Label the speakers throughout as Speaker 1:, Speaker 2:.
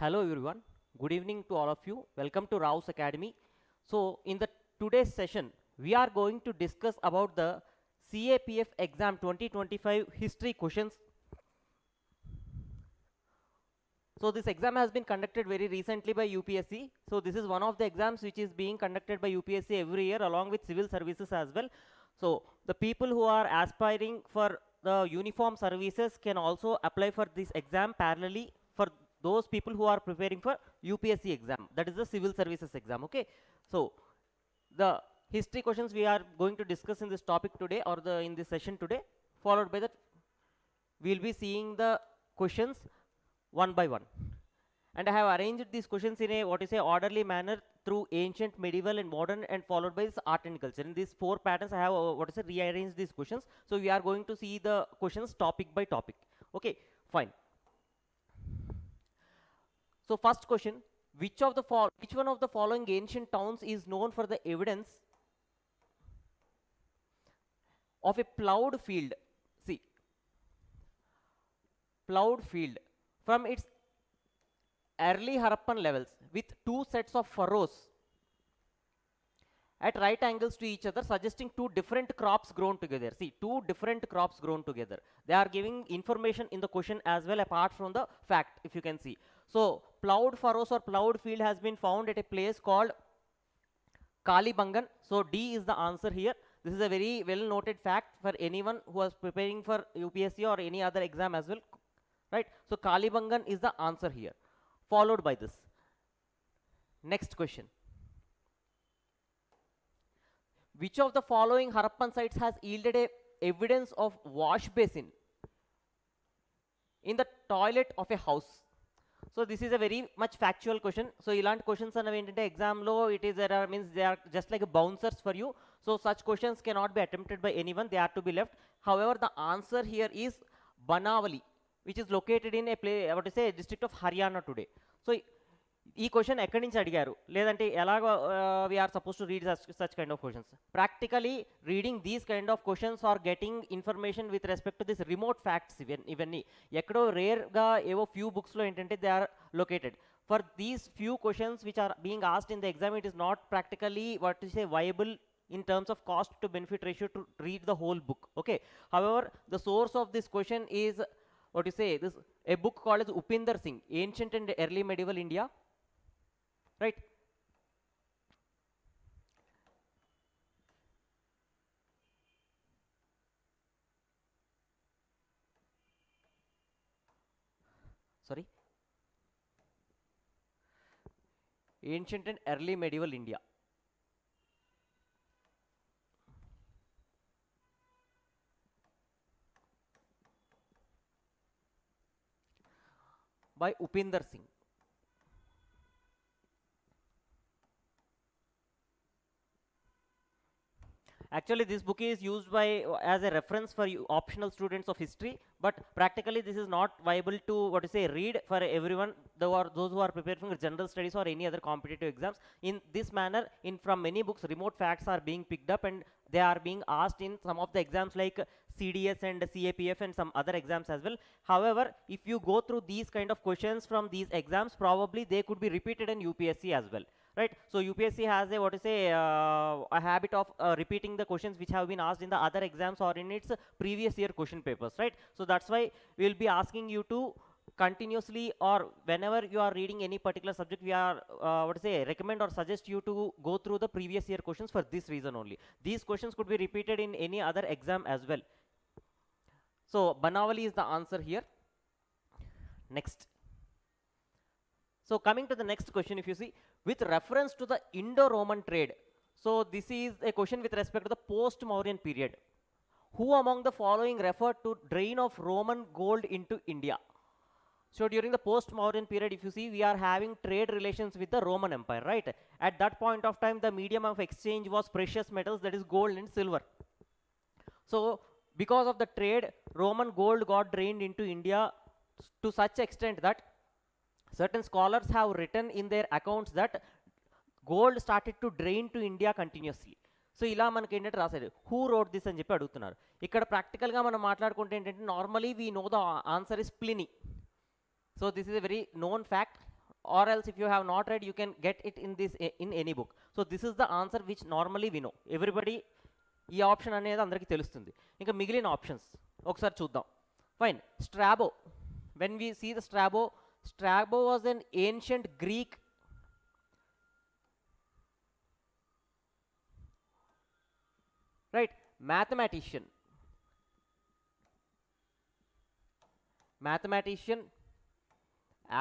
Speaker 1: Hello everyone. Good evening to all of you. Welcome to Raos Academy. So in the today's session, we are going to discuss about the CAPF exam 2025 history questions. So this exam has been conducted very recently by UPSC. So this is one of the exams which is being conducted by UPSC every year along with civil services as well. So the people who are aspiring for the uniform services can also apply for this exam parallelly for those people who are preparing for UPSC exam, that is the civil services exam. Okay, so the history questions we are going to discuss in this topic today, or in this session today, followed by that we will be seeing the questions one by one, and I have arranged these questions in a orderly manner through ancient, medieval and modern, and followed by this art and culture. In these four patterns I have rearranged these questions, so we are going to see the questions topic by topic. Okay, fine. So first question, which one of the following ancient towns is known for the evidence of a plowed field? See, plowed field from its early Harappan levels with two sets of furrows at right angles to each other, suggesting two different crops grown together. See, two different crops grown together. They are giving information in the question as well, apart from the fact, if you can see. So plowed furrows or plowed field has been found at a place called Kalibangan. So D is the answer here. This is a very well noted fact for anyone who was preparing for UPSC or any other exam as well, right? So Kalibangan is the answer here, followed by this. Next question. Which of the following Harappan sites has yielded a evidence of wash basin in the toilet of a house? So this is a very much factual question. So ilant questions are exam low, it is means they are just like bouncers for you. So such questions cannot be attempted by anyone, they are to be left. However, the answer here is Banavali, which is located in a district of Haryana today. So ఈ question ఎక్కడి నుంచి అడిగారు, లేదంటే ఎలాగ we are suppose to read such kind of questions? Practically reading these kind of questions are getting information with respect to this remote facts. ఇవన్నీ ఎక్కడో రేర్గా ఏవో ఫ్యూ బుక్స్లో ఏంటంటే they are located. For these few questions which are being asked in the exam, it is not practically what is a viable in terms of cost to benefit ratio to read the whole book. Okay, however, the source of this question is this a book called as Upinder Singh, Ancient and Early Medieval India, right? Sorry, Ancient and Early Medieval India by Upinder Singh. Actually, this book is used by as a reference for you optional students of history, but practically this is not viable to read for everyone, those who are preparing for general studies or any other competitive exams. In this manner, from many books, remote facts are being picked up and they are being asked in some of the exams like CDS and CAPF and some other exams as well. However, if you go through these kind of questions from these exams, probably they could be repeated in UPSC as well, right? So UPSC has a habit of repeating the questions which have been asked in the other exams or in its previous year question papers, right? So that's why we will be asking you to continuously, or whenever you are reading any particular subject, we are recommend or suggest you to go through the previous year questions for this reason only. These questions could be repeated in any other exam as well. So Banavali is the answer here. Next. So coming to the next question, if you see, with reference to the Indo-Roman trade, so this is a question with respect to the post-Mauryan period. Who among the following referred to drain of Roman gold into India? So during the post-Mauryan period, if you see, we are having trade relations with the Roman Empire, right? At that point of time, the medium of exchange was precious metals, that is gold and silver. So because of the trade, Roman gold got drained into India to such extent that certain scholars have written in their accounts that gold started to drain to India continuously. So ఇలా మనకి ఏంటంటే రాశారు, who wrote this అని చెప్పి అడుగుతున్నారు. ఇక్కడ ప్రాక్టికల్గా మనం మాట్లాడుకుంటే ఏంటంటే normally we know the answer is Pliny. So this is a very known fact. or else if you have not read, you can get it in this in any book. So this is the answer which normally we know. Everybody ఈ option అనేది అందరికీ తెలుస్తుంది. ఇంకా మిగిలిన options ఒకసారి చూద్దాం. Fine. Strabo. When we see the Strabo, Strabo was an ancient Greek right mathematician,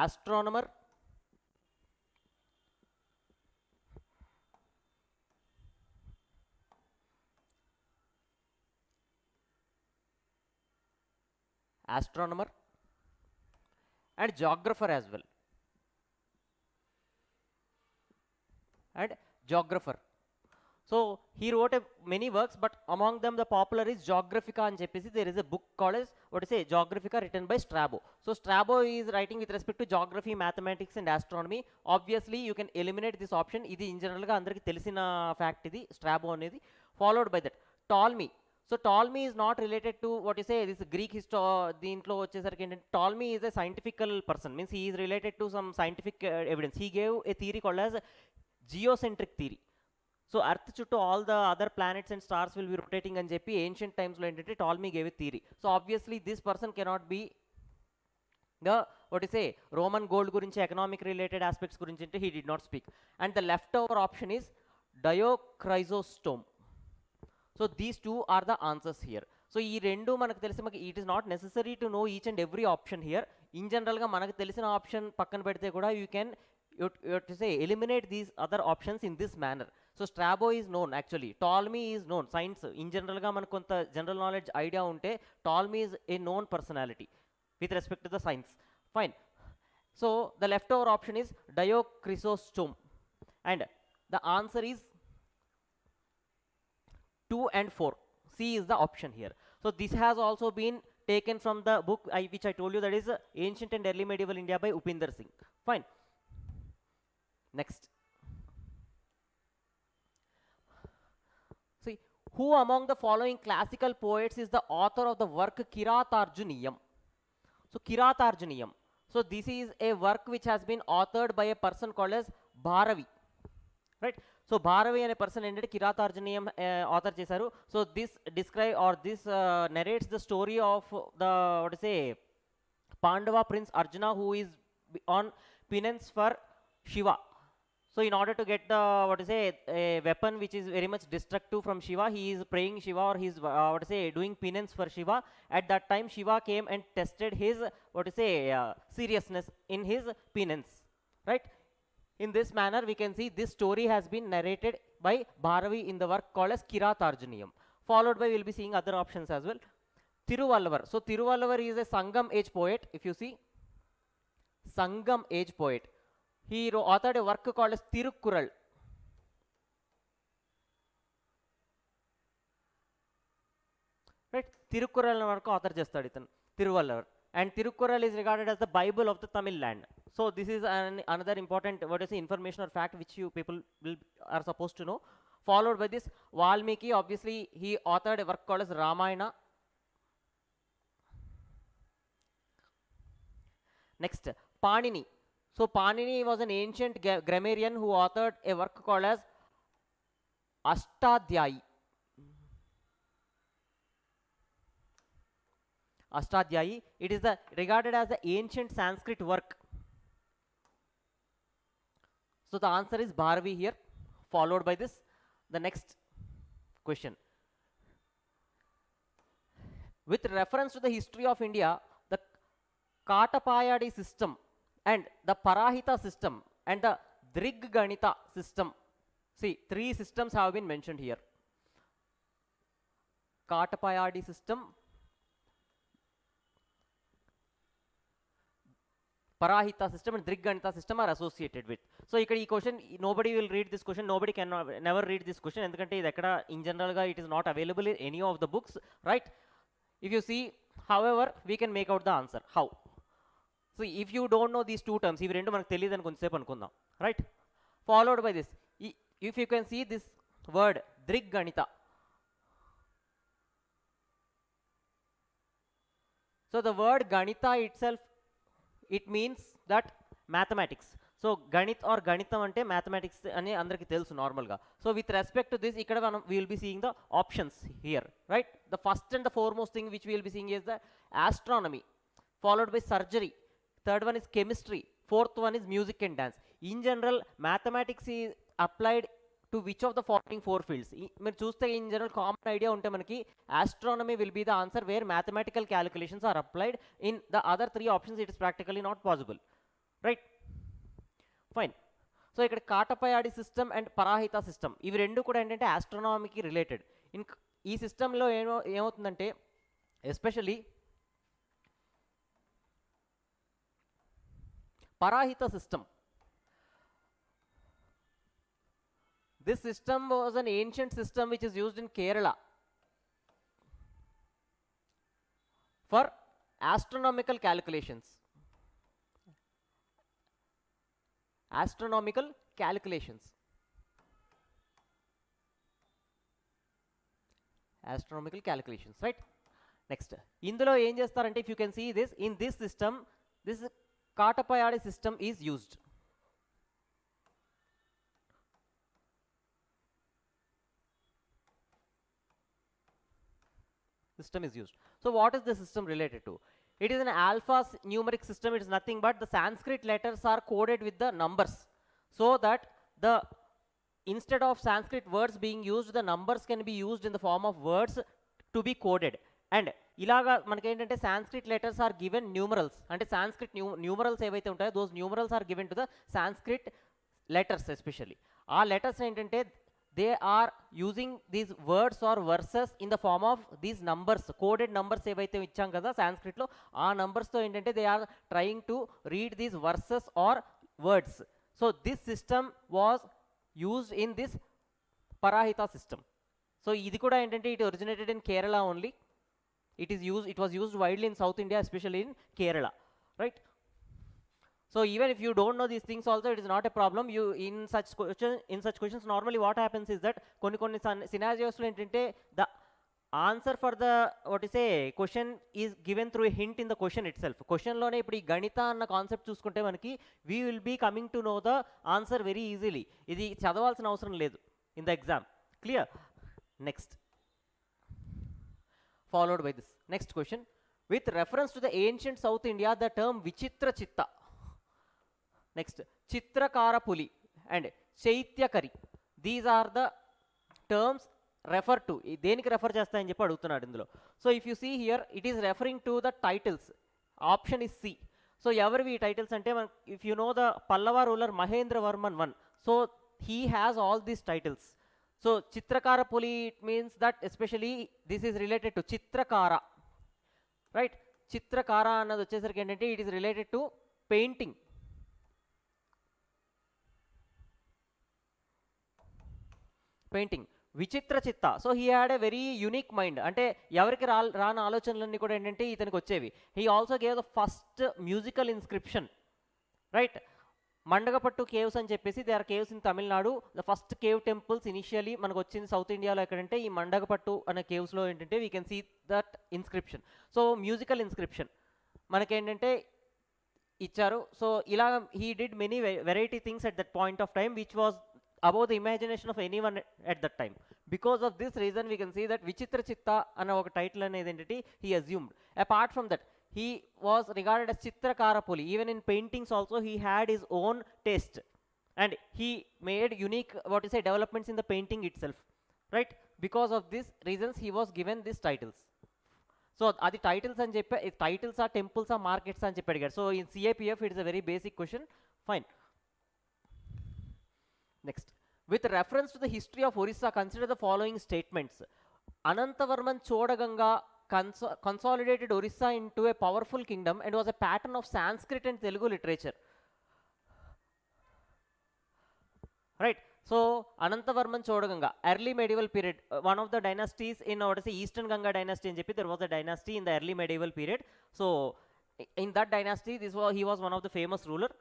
Speaker 1: astronomer, and geographer as well, So he wrote many works, but among them the popular is Geographica and Cheppesi. There is a book called as Geographica written by Strabo. So Strabo is writing with respect to geography, mathematics and astronomy. Obviously you can eliminate this option. Idi in general ga andariki telisina fact idi Strabo anedi. Followed by that Ptolemy. So Ptolemy is not related to this Greek deentlo vachesariki enti Ptolemy is a scientific person, means he is related to some scientific evidence. He gave a theory called as geocentric theory. So earth chuttu all the other planets and stars will be rotating and చెప్పి ancient times lo entante Ptolemy gave a theory. So obviously this person cannot be the Roman gold gurinchi, economic related aspects gurinchi he did not speak. And the leftover option is Diochrysostom. So these two are the answers here. So ee rendu manaku telisi, it is not necessary to know each and every option here. In general ga manaku telisina option pakkana pedithe kuda you can eliminate these other options in this manner. So Strabo is known, actually Ptolemy is known. Science in general ga manaku konta general knowledge idea unte Ptolemy is a known personality with respect to the science. Fine. So the leftover option is Diochrysostom, and the answer is 2 and 4. C is the option here. So this has also been taken from the book which I told you, that is Ancient and Early Medieval India by Upinder Singh. Fine. Next. See, who among the following classical poets is the author of the work Kiratarjuniyam? So Kiratarjuniyam. So this is a work which has been authored by a person called as Bharavi. Right? So Bharavi and a person ended Kiratarjuniyam author chesaru. So this describe or this narrates the story of the Pandava prince Arjuna, who is on penance for Shiva. So in order to get the a weapon which is very much destructive from Shiva, he is praying Shiva, or he is doing penance for Shiva. At that time Shiva came and tested his seriousness in his penance. Right? In this manner we can see this story has been narrated by Bharavi in the work called as Kiratarjuniyam. Followed by, we will be seeing other options as well. Thiruvalluvar. So Thiruvalluvar is a Sangam age poet. If you see, Sangam age poet. He authored a work called as Tirukkural. Right? Tirukkural work author chestadu itanu, Thiruvalluvar. And Tirukkural is regarded as the Bible of the Tamil land. So this is another important information or fact which you people are supposed to know. Followed by this, Valmiki, obviously he authored a work called as Ramayana. Next, Panini. So Panini was an ancient grammarian who authored a work called as Ashtadhyayi. Ashtadhyayi. It is regarded as the ancient Sanskrit work. So the answer is Bharavi here. Followed by this, the next question. With reference to the history of India, the Katapayadi system and the Parahita system and the Drigganita system. See, 3 systems have been mentioned here. Katapayadi system, Parahita system and Drigganita system are associated with. So ikkada ee question, nobody will read this question, nobody can never read this question endukante idu ekkada in general ga it is not available in any of the books, right? If you see, however, we can make out the answer. How? So if you don't know these 2 terms, ivi rendu manaku teliyadani konchepu anukundam, right? Followed by this, if you can see this word Drigganita. So the word Ganita itself, it means that mathematics. So గణిత్ or గణితం అంటే mathematics అని అందరికీ తెలుసు నార్మల్గా. So with respect to this ఇక్కడ మనం we will be seeing the options here, right. The first and the foremost thing which we will be seeing is the astronomy, followed by surgery, third one is chemistry, fourth one is music and dance. In general mathematics is applied to which of the following 4 fields. మీరు చూస్తే in general common idea ఉంటే మనకి astronomy will be the answer, where mathematical calculations are applied. In the other 3 options it is practically not possible, right. Fine. So ఇక్కడ Katapayadi system and Parahita system ఇవి రెండు కూడా ఏంటంటే ఆస్ట్రానమీకి రిలేటెడ్. ఈ సిస్టంలో ఏమవుతుందంటే especially Parahita system, this system was an ancient system which is used in Kerala for astronomical calculations. Astronomical calculations. Astronomical calculations, right? Next. Indulo em chestarante, if you can see this, in this system, this Katapayadi system is used. System is used. So what is the system related to? It is an alpha numeric system. It is nothing but the Sanskrit letters are coded with the numbers, so that the instead of Sanskrit words being used, the numbers can be used in the form of words to be coded. And ilaga manaki entante Sanskrit letters are given numerals, ante Sanskrit numerals evaithe untayo those numerals are given to the Sanskrit letters. Especially aa letters entante they are using these words or verses in the form of these numbers, coded numbers evaithe ichcham kada Sanskrit lo, aa numbers tho entante they are trying to read these verses or words. So this system was used in this Parahita system. So idi kuda entante it originated in Kerala only. It was used widely in South India, especially in Kerala, right? So even if you don't know these things also, it is not a problem. You in such questions normally what happens is that konni scenarios lo entante the answer for the what is say question is given through a hint in the question itself. Question lone ippudu ee ganita anna concept chusukunte manaki we will be coming to know the answer very easily. Idi chadavalsina avasaram ledu in the exam. Clear? Next, followed by this next question. With reference to the ancient South India, the term Vichitra Chitta, next Chitrakara Puli and Chaityakari, these are the terms referred to. Deniki refer chesta ani cheppi adugutunnadu indulo. So if you see here, it is referring to the titles. Option is C. So every titles ante if you know the Pallava ruler Mahendra Varman I, so he has all these titles. So Chitrakara Puli, it means that especially this is related to Chitrakara, right? Chitrakara annadu vachesariki entante it is related to painting. Painting. Vichitra Chitta, so he had a very unique mind. Ante evariki raana alochanalanni kuda entante itaniki vachevi. He also gave the first musical inscription, right? Mandagapattu caves అని చెప్పేసి they are caves in Tamil Nadu. The first cave temples initially మనకు వచ్చింది south ఇండియాలో ఎక్కడంటే ఈ మండగపట్టు అనే కేవ్స్లో ఏంటంటే we can see that inscription. So musical inscription మనకేంటంటే ఇచ్చారు. సో ఇలా he did many variety things at that point of time which was above the imagination of anyone at that time. Because of this reason we can see that Vichitra Chitta ana oka title ane identity he assumed. Apart from that, he was regarded as Chitrakara Puli. Even in paintings also he had his own taste and he made unique what you say developments in the painting itself, right? Because of these reasons he was given these titles. So adi titles ani cheppe titles are temples are markets ani cheppi adigaru. So in CAPF it is a very basic question. Fine. Next, with reference to the history of Orissa, consider the following statements. Anantavarman Chodaganga consolidated Orissa into a powerful kingdom and was a pattern of Sanskrit and Telugu literature. Right. So Anantavarman Chodaganga, early medieval period, one of the dynasties in what is the Eastern Ganga dynasty in JP. There was a dynasty in the early medieval period. So in that dynasty, he was one of the famous ruler.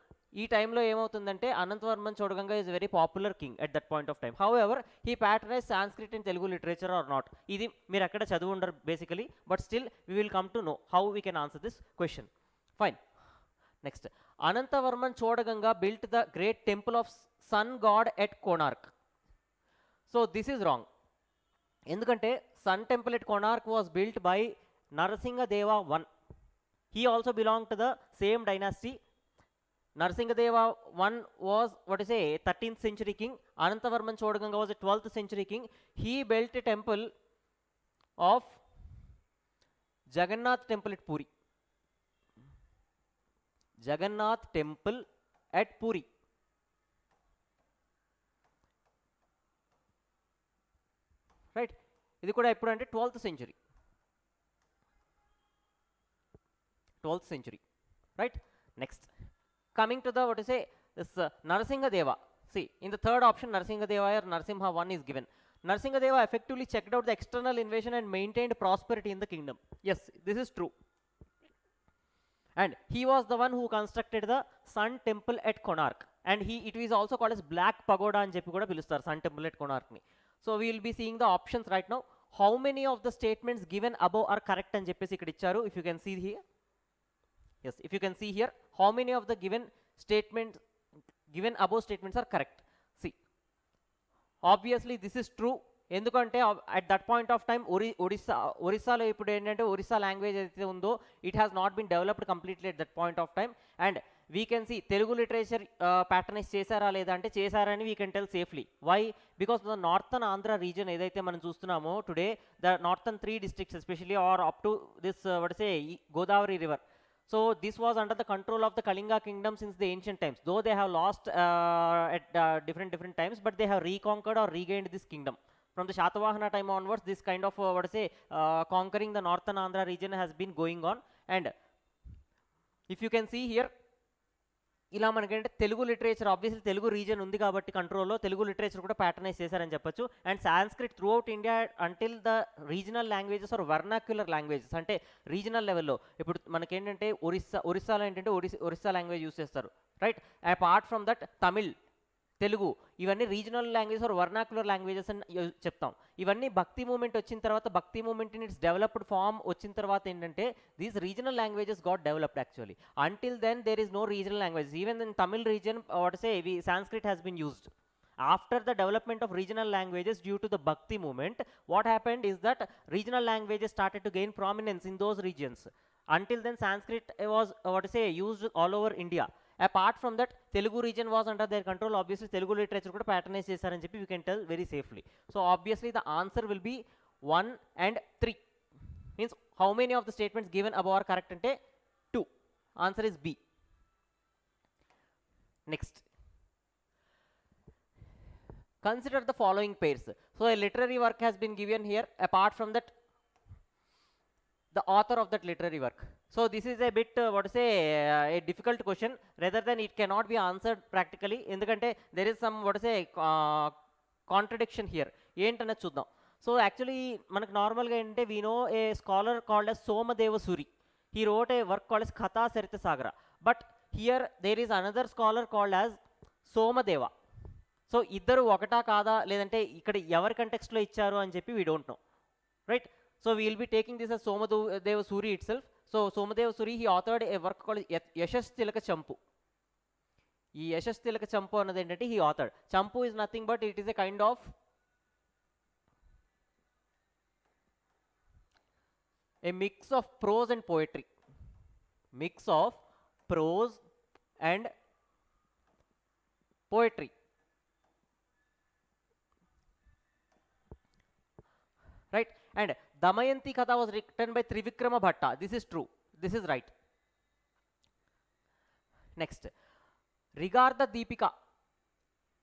Speaker 1: ఈ టైంలో ఏమవుతుందంటే Anantavarman Chodaganga is very popular king at that point of time. However he patronize Sanskrit and Telugu literature or not. ఇది మీరు ఎక్కడ చదువు ఉండరు basically, but still we will come to know how we can answer this question. Fine. Next, Anantavarman Chodaganga built the great temple of sun god at Konark. So this is wrong. ఎందుకంటే sun temple at Konark was built by Narasimha I. He also belonged to the same dynasty. Narasimha I was, 13th century king. Anantavarman Chodaganga was a 12th century king. He built a temple of Jagannath temple at Puri. Jagannath temple at Puri. Right? ఇది కూడా ఎప్పుడు అంటే 12th century. 12th century. Right? Next. Coming to the this Narasimha Deva. See, in the third option, Narasimha Deva or Narasimha I is given. Narasimha Deva effectively checked out the external invasion and maintained prosperity in the kingdom. Yes, this is true. And he was the one who constructed the Sun Temple at Konark. And it is also called as Black Pagoda and Jepi kuda pilustar Sun Temple at Konark ni. So we will be seeing the options right now. How many of the statements given above are correct and Jeppesi ikkada icharu, if you can see here. Yes, if you can see here, how many of the given above statements are correct? See, obviously this is true. ఎందుకంటే at that point of time ఒరిస్సాలో ఇప్పుడు ఏంటంటే Orissa language అయితే ఉందో it has not been developed completely at that point of time. And we can see Telugu literature patronize చేశారా లేదా అంటే చేశారని we can tell safely. Why? Because the northern Andhra region ఏదైతే మనం చూస్తున్నామో today, the northern 3 districts especially are up to this Godavari river. So this was under the control of the Kalinga kingdom since the ancient times. Though they have lost at different times, but they have reconquered or regained this kingdom. From the Shatavahana time onwards, this kind of conquering the northern Andhra region has been going on. And if you can see here, ఇలా మనకంటే Telugu literature obviously Telugu region ఉంది కాబట్టి కంట్రోల్లో Telugu literature కూడా patronize చేశారని చెప్పొచ్చు. And Sanskrit throughout India until the regional languages or vernacular languages, అంటే regional లెవెల్లో ఇప్పుడు మనకేంటంటే ఒరిస్సాలో ఏంటంటే ఒరిస్సా లాంగ్వేజ్ యూస్ చేస్తారు, right? Apart from that Tamil, Telugu, ఇవన్నీ regional languages or vernacular languages అని చెప్తాం. ఇవన్నీ భక్తి మూమెంట్ వచ్చిన తర్వాత, bhakti movement in its developed form వచ్చిన తర్వాత ఏంటంటే these regional languages got developed actually. Until then there is no regional languages. Even in Tamil region Sanskrit has been used. After the development of regional languages due to the Bhakti movement, what happened is that regional languages started to gain prominence in those regions. Until then Sanskrit was used all over India. Apart from that, Telugu region was under their control. Obviously Telugu literature kuda patternized chesarani cheppi we can tell very safely. So obviously the answer will be 1 and 3. Means how many of the statements given above are correct ante 2. Answer is B. Next, consider the following pairs. So a literary work has been given here. Apart from that, the author of that literary work. So this is a bit a difficult question, rather than it cannot be answered practically. Endukante there is some contradiction here. Entana chuddam. So actually manaku normal ga ente we know a scholar called as Somadeva Suri. He wrote a work called as Katha Sarita Sagara. But here there is another scholar called as Somadeva. So iddaru okata kada ledante ikkada evari context lo icharu ani cheppi we don't know, right? So we will be taking this as Somadeva Suri itself. So Somadeva Suri, he authored a work called Yashash Tilaka Champu. Ee Yashash Tilaka Champu annadi entante he authored. Champu is nothing but it is a kind of a mix of prose and poetry. Mix of prose and poetry. Right? And Damayanti Katha was written by Trivikrama Bhatta. This is true. This is right. Next, Rigarda Deepika.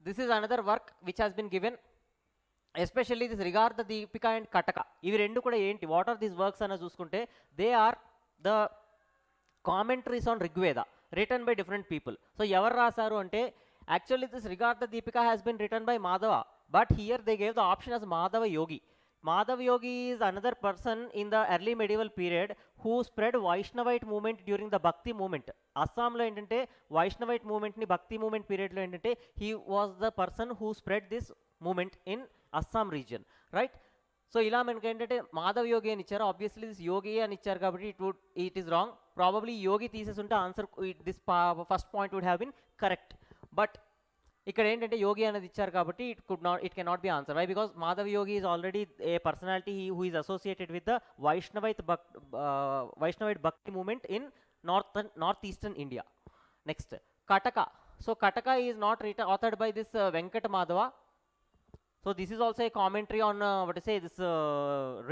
Speaker 1: This is another work which has been given. Especially this Rigarda Deepika and Kataka. Ivi rendu kuda enti? What are these works ana chuskunte? They are the commentaries on Rigveda written by different people. So evar rasaru ante actually this Rigarda Deepika has been written by Madhava, but here they gave the option as Madhava Yogi. Madhava Yogi is another person in the early medieval period who spread Vaishnavite movement during the Bhakti movement. Assam lo entante Vaishnavite movement ni Bhakti movement period lo entante he was the person who spread this movement in Assam region, right? So ila manaki entante Madhava Yogi ani icharu. Obviously this Yogi ani icharu kabatti it is wrong. probably yogi తీసేసుంటే answer this first point would have been correct. But ఇక్కడ ఏంటంటే యోగి అనేది ఇచ్చారు కాబట్టి it cannot be answered. Why? Because Madhav Yogi is already a personality who is associated with the Vaishnavite Bhakti movement in northeastern India. Next, Kataka. So Kataka is not authored by this Venkata Madhava. So this is also a commentary on this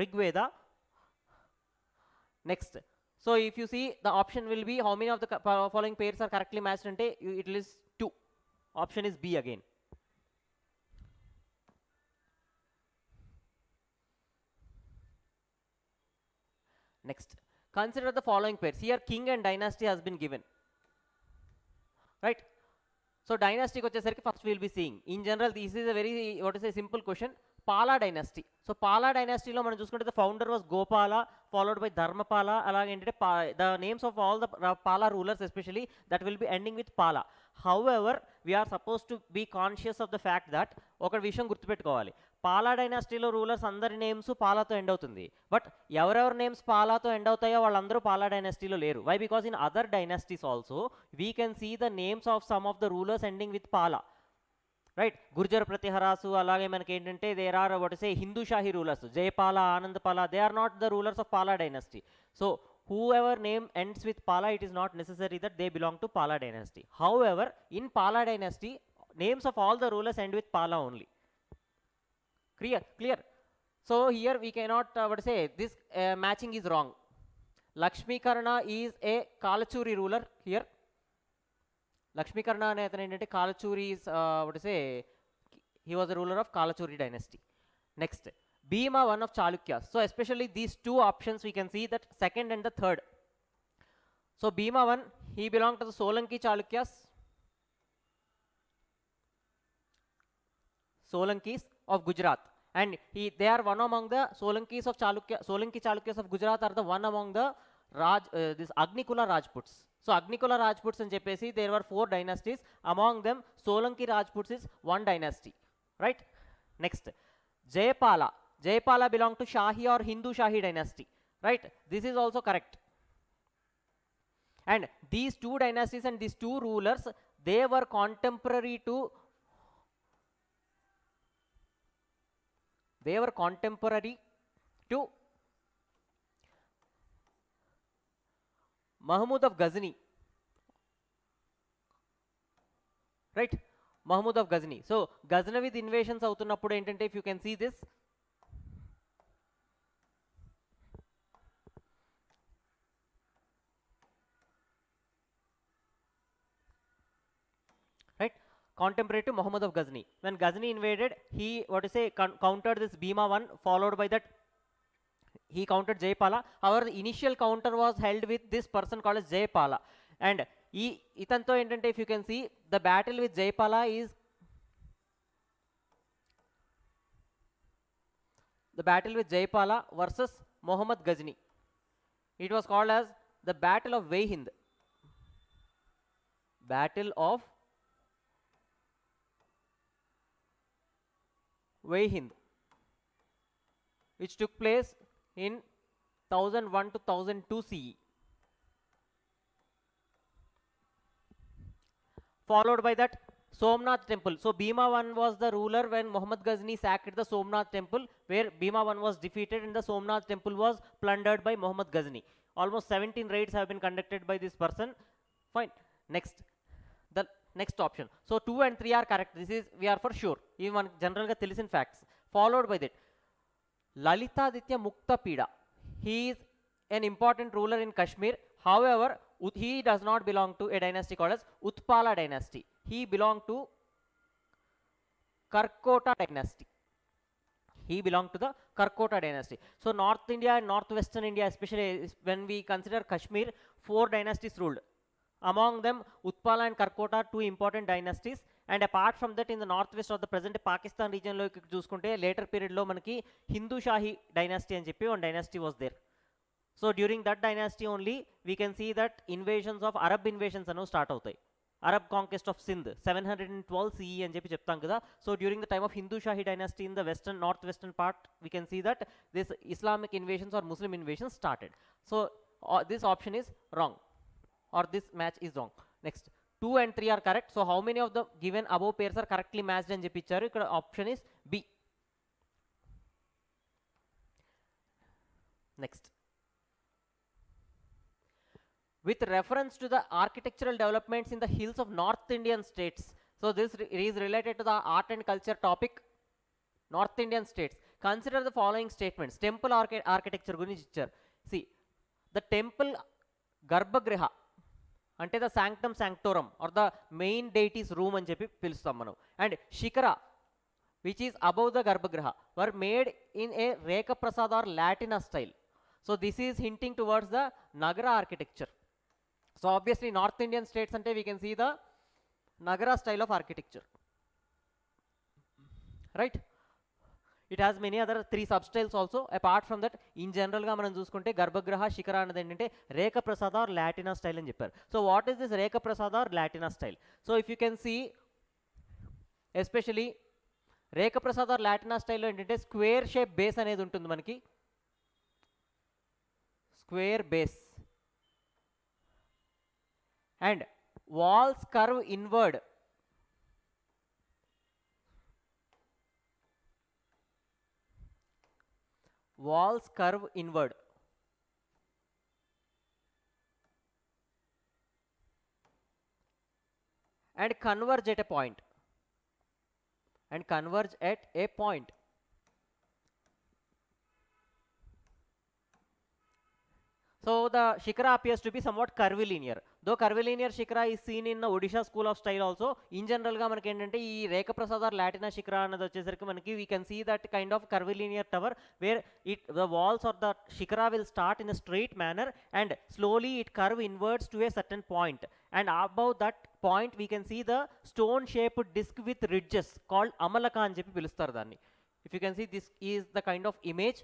Speaker 1: Rig Veda. Next, so if you see, the option will be how many of the following pairs are correctly matched ante it is 2. Option is B again. Next, consider the following pairs. Here king and dynasty has been given, right? So dynasty వచ్చేసరికి first we will be seeing. In general, this is a very simple question. Pala dynasty. So Pala dynasty lo మనం చూసుకుంటే the founder was Gopala, followed by Dharmapala. అలాగే ఏంటంటే the names of all the Pala rulers especially, that will be ending with Pala. However, we are supposed to be conscious of the fact that ఒక విషయం గుర్తుపెట్టుకోవాలి, పాలా డైనాసిటీలో rulers అందరి names పాలాతో end అవుతుంది. But ఎవరెవరి నేమ్స్ పాలాతో ఎండ్ అవుతాయో వాళ్ళందరూ పాలా డైనాసిటీలో లేరు. Why? Because in other dynasties also we can see the names of some of the rulers ending with Pala, right? Gurjar Pratiharas, అలాగే మనకి ఏంటంటే there are Hindu Shahi rulers, Jayapala, Anandapala, they are not the rulers of Pala dynasty. So whoever name ends with Pala, it is not necessary that they belong to Pala dynasty. However, in Pala dynasty, names of all the rulers end with Pala only. Clear? So here we cannot this matching is wrong. Lakshmi Karna is a Kalachuri ruler here. Lakshmi Karna ane athanu entante Kalachuri is he was a ruler of Kalachuri dynasty. Next, Bhima, one of Chalukyas. So especially these two options we can see that second and the third. So Bhima one, he belonged to the Solanki Chalukyas. Solankis of Gujarat, and they are one among the Solankis of Solanki Chalukyas of Gujarat are the one among the this Agnikula Rajputs. So Agnikula Rajputs and Jepesi, there were 4 dynasties. Among them, Solanki Rajputs is one dynasty, right? Next, Jayapala belonged to Shahi or Hindu Shahi dynasty, right? This is also correct. And these 2 dynasties and these 2 rulers, they were contemporary to Mahmud of Ghazni, right? Mahmud of Ghazni. So Ghaznavid invasions అవుతున్నప్పుడు ఏంటంటే, if you can see this, right? Contemporary to Muhammad of Ghazni. When Ghazni invaded, he countered this Bhima one, followed by that he countered Jayapala. However, the initial counter was held with this person called as Jayapala. And itanto entante, if you can see, the battle with Jayapala is the battle with Jayapala versus Muhammad Ghazni. It was called as the Battle of Vaihind. Battle of Vaihind, which took place in 1001 to 1002 CE. Followed by that, Somnath temple. So Bhima one was the ruler when Muhammad Ghazni sacked the Somnath temple, where Bhima one was defeated and the Somnath temple was plundered by Muhammad Ghazni. Almost 17 raids have been conducted by this person. Fine. Next, the next option. So 2 and 3 are correct. This is, we are for sure. Even general ga telisin facts. Followed by that, Lalitaditya Muktapida. He is an important ruler in Kashmir. However, he does not belong to a dynasty called as Utpala dynasty. He belonged to Karkota dynasty. He belonged to the Karkota dynasty. So North India and Northwestern India, especially when we consider Kashmir, 4 dynasties ruled. Among them, Utpala and Karkota, 2 important dynasties. And apart from that, in the northwest of the present Pakistan region lo chuskunte, later period lo manaki Hindu Shahi dynasty and చెప్పి one dynasty was there. So during that dynasty only we can see that invasions of Arab invasions anu start అవుతాయి. Arab conquest of Sindh 712 CE అని చెప్పి చెప్తాం కదా. So during the time of Hindu Shahi dynasty in the northwestern part, we can see that this Islamic invasions or Muslim invasions started. So this option is wrong, or this match is wrong. Next, 2 and 3 are correct. So how many of the given above pairs are correctly matched అని చెప్పి ఇచ్చారు. ఇక్కడ option is B. Next, with reference to the architectural developments in the hills of North Indian states. So this is related to the art and culture topic, North Indian states. Consider the following statements. Temple architecture గురించి ఇచ్చారు. See, the temple garbhagriha అంటే the sanctum sanctorum or the main deity's room అని చెప్పి పిలుస్తాం మనం. And shikara, which is above the garbhagriha, were made in a Rekha Prasad or Latina style. So this is hinting towards the Nagara architecture. So obviously North Indian states ante we can see the Nagara style of architecture, right? It has many other 3 substyles also. Apart from that, in general ga manam chuskunte garbhagriha shikara anadi entante Rekha Prasada or Latina style ani chepparu. So what is this Rekha Prasada or Latina style? So if you can see, especially Rekha Prasada or Latina style lo entante square shape base anedi untundi manaki, square base, and walls curve inward. Walls curve inward. And converge at a point. And converge at a point. So the shikara appears to be somewhat curvilinear. Though curvilinear shikara is seen in the Odisha school of style also, in general ga manaki entante ee Rekha Prasad or Latina shikara anadi vachesariki manaki we can see that kind of curvilinear tower where the walls or the shikara will start in a straight manner and slowly it curve inwards to a certain point, and above that point we can see the stone shaped disc with ridges called amalaka ani cheppi pilustaru danni. If you can see, this is the kind of image